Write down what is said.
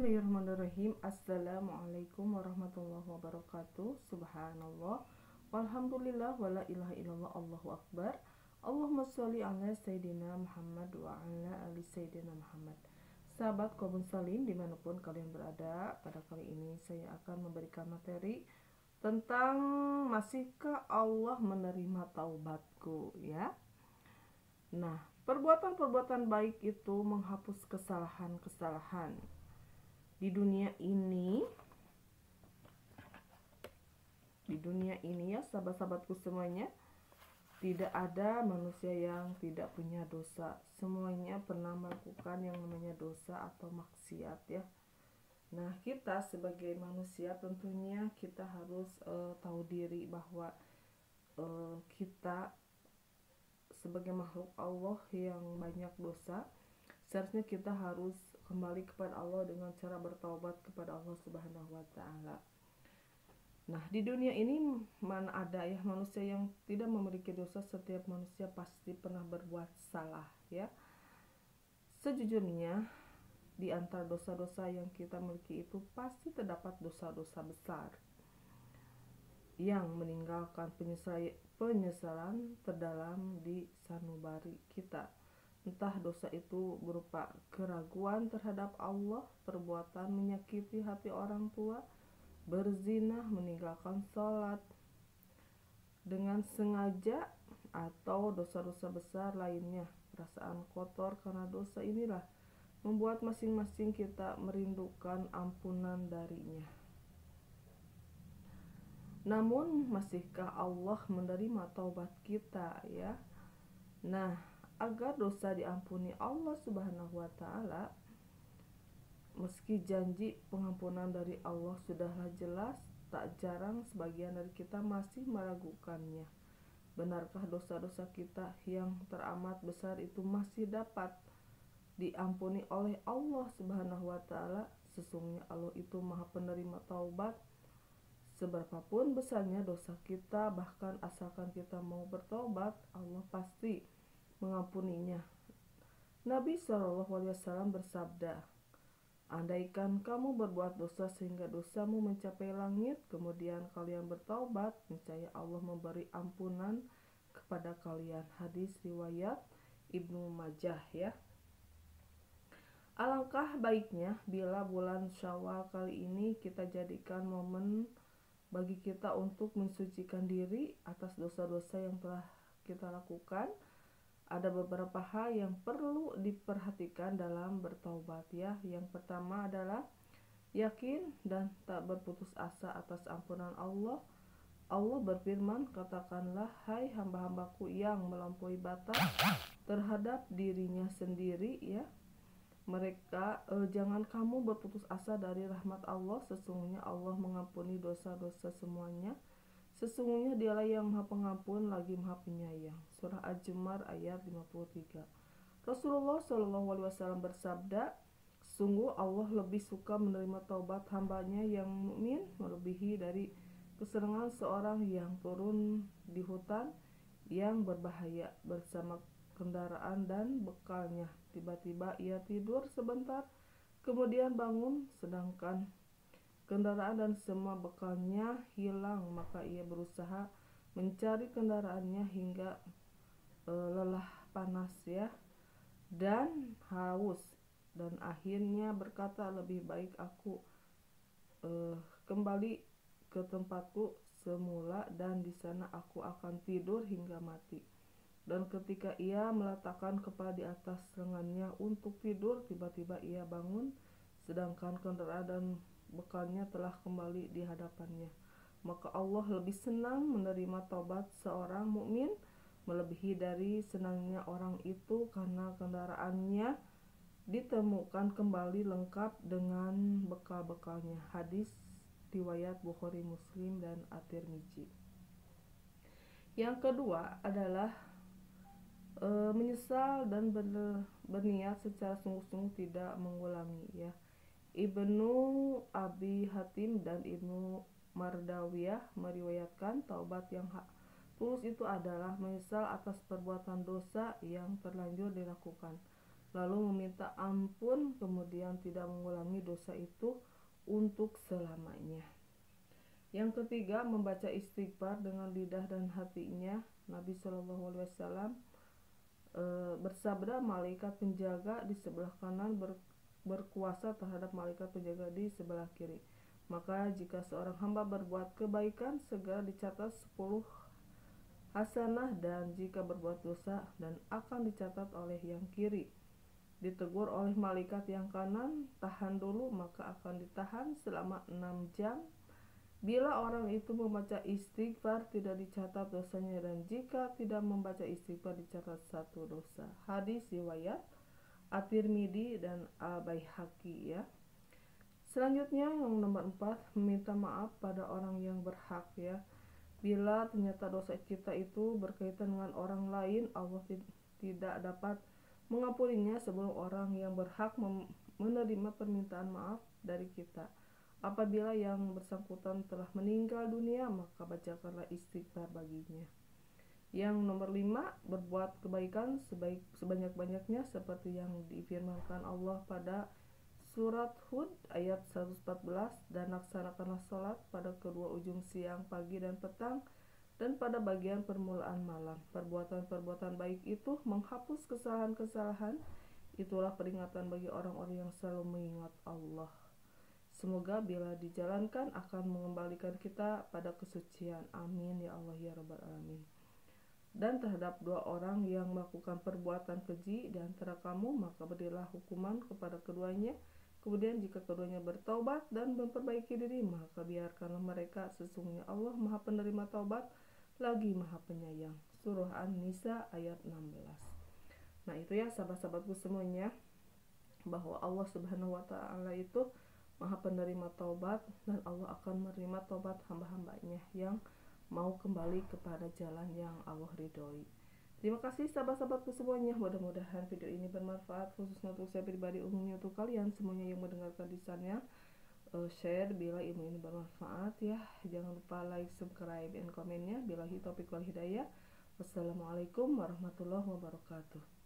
Bismillahirrahmanirrahim. Assalamualaikum warahmatullahi wabarakatuh. Subhanallah, walhamdulillah, wala ilaha illallah, Allahu akbar. Allahumma sholli ala Sayyidina Muhammad wa ala ali Sayyidina Muhammad. Sahabat Kobun Salim dimanapun kalian berada, pada kali ini saya akan memberikan materi tentang masihkah Allah menerima taubatku, ya. Nah, perbuatan-perbuatan baik itu menghapus kesalahan-kesalahan. Di dunia ini ya sahabat-sahabatku semuanya, tidak ada manusia yang tidak punya dosa. Semuanya pernah melakukan yang namanya dosa atau maksiat, ya. Nah, kita sebagai manusia tentunya kita harus tahu diri bahwa kita sebagai makhluk Allah yang banyak dosa, seharusnya kita harus kembali kepada Allah dengan cara bertaubat kepada Allah Subhanahu wa taala. Nah, di dunia ini mana ada ya manusia yang tidak memiliki dosa. Setiap manusia pasti pernah berbuat salah, ya. Sejujurnya di antara dosa-dosa yang kita miliki itu pasti terdapat dosa-dosa besar yang meninggalkan penyesalan terdalam di sanubari kita. Entah dosa itu berupa keraguan terhadap Allah, perbuatan menyakiti hati orang tua, berzina, meninggalkan sholat dengan sengaja, atau dosa-dosa besar lainnya. Perasaan kotor karena dosa inilah membuat masing-masing kita merindukan ampunan darinya. Namun, masihkah Allah menerima taubat kita, ya? Nah, agar dosa diampuni Allah Subhanahu wa taala, meski janji pengampunan dari Allah sudahlah jelas, tak jarang sebagian dari kita masih meragukannya. Benarkah dosa-dosa kita yang teramat besar itu masih dapat diampuni oleh Allah Subhanahu wa taala? Sesungguhnya Allah itu Maha Penerima taubat. Seberapapun besarnya dosa kita, bahkan asalkan kita mau bertobat, Allah pasti mengampuninya. Nabi SAW bersabda, andaikan kamu berbuat dosa sehingga dosamu mencapai langit, kemudian kalian bertaubat, niscaya Allah memberi ampunan kepada kalian. Hadis riwayat Ibnu Majah, ya. Alangkah baiknya bila bulan Syawal kali ini kita jadikan momen bagi kita untuk mensucikan diri atas dosa-dosa yang telah kita lakukan. Ada beberapa hal yang perlu diperhatikan dalam bertaubat, ya. Yang pertama adalah yakin dan tak berputus asa atas ampunan Allah. Allah berfirman, katakanlah, hai hamba-hambaku yang melampaui batas terhadap dirinya sendiri, ya. Jangan kamu berputus asa dari rahmat Allah. Sesungguhnya Allah mengampuni dosa-dosa semuanya. Sesungguhnya dialah yang maha pengampun lagi maha penyayang. Surah Al-Zumar ayat 53. Rasulullah SAW bersabda, sungguh Allah lebih suka menerima taubat hambanya yang mukmin melebihi dari kesenangan seorang yang turun di hutan yang berbahaya bersama kendaraan dan bekalnya. Tiba-tiba ia tidur sebentar, kemudian bangun, sedangkan kendaraan dan semua bekalnya hilang. Maka ia berusaha mencari kendaraannya hingga lelah, panas, ya, dan haus, dan akhirnya berkata, lebih baik aku kembali ke tempatku semula dan di sana aku akan tidur hingga mati. Dan ketika ia meletakkan kepala di atas lengannya untuk tidur, tiba-tiba ia bangun, sedangkan kendaraan dan bekalnya telah kembali di hadapannya. Maka Allah lebih senang menerima taubat seorang mukmin melebihi dari senangnya orang itu karena kendaraannya ditemukan kembali lengkap dengan bekal-bekalnya. Hadis riwayat Bukhari, Muslim, dan At-Tirmidzi. Yang kedua adalah menyesal dan berniat secara sungguh-sungguh tidak mengulangi, ya. Ibnu Abi Hatim dan Ibnu Mardawiyah meriwayatkan taubat yang tulus itu adalah menyesal atas perbuatan dosa yang terlanjur dilakukan, lalu meminta ampun, kemudian tidak mengulangi dosa itu untuk selamanya. Yang ketiga, membaca istighfar dengan lidah dan hatinya. Nabi SAW bersabda, malaikat penjaga di sebelah kanan berkuasa terhadap malaikat penjaga di sebelah kiri. Maka jika seorang hamba berbuat kebaikan, segera dicatat 10 hasanah, dan jika berbuat dosa dan akan dicatat oleh yang kiri. Ditegur oleh malaikat yang kanan, tahan dulu, maka akan ditahan selama 6 jam. Bila orang itu membaca istighfar, tidak dicatat dosanya, dan jika tidak membaca istighfar dicatat 1 dosa. Hadis riwayat At-Tirmidzi dan Al-Baihaqi ya. Selanjutnya yang nomor 4, meminta maaf pada orang yang berhak ya. Bila ternyata dosa kita itu berkaitan dengan orang lain, Allah tidak dapat mengampuninya sebelum orang yang berhak menerima permintaan maaf dari kita. Apabila yang bersangkutan telah meninggal dunia, maka bacakanlah istighfar baginya. Yang nomor 5, berbuat kebaikan sebanyak-banyaknya seperti yang difirmankan Allah pada surat Hud ayat 114, dan laksanakanlah sholat pada kedua ujung siang, pagi dan petang, dan pada bagian permulaan malam. Perbuatan-perbuatan baik itu menghapus kesalahan-kesalahan. Itulah peringatan bagi orang-orang yang selalu mengingat Allah. Semoga bila dijalankan akan mengembalikan kita pada kesucian. Amin ya Allah ya Rabbal Alamin. Dan terhadap 2 orang yang melakukan perbuatan keji di antara kamu, maka berilah hukuman kepada keduanya. Kemudian jika keduanya bertaubat dan memperbaiki diri, maka biarkanlah mereka, sesungguhnya Allah Maha Penerima Taubat lagi Maha Penyayang. Surah An-Nisa ayat 16. Nah itu ya sahabat-sahabatku semuanya, bahwa Allah Subhanahu wa Ta'ala itu Maha Penerima Taubat, dan Allah akan menerima taubat hamba-hambanya yang mau kembali kepada jalan yang Allah ridhoi. Terima kasih sahabat-sahabatku semuanya. Mudah-mudahan video ini bermanfaat, khususnya untuk saya pribadi, umumnya untuk kalian semuanya yang mendengarkan di sana. Share bila ilmu ini bermanfaat ya. Jangan lupa like, subscribe, dan komennya. Billahi taufiq wal hidayah. Wassalamualaikum warahmatullahi wabarakatuh.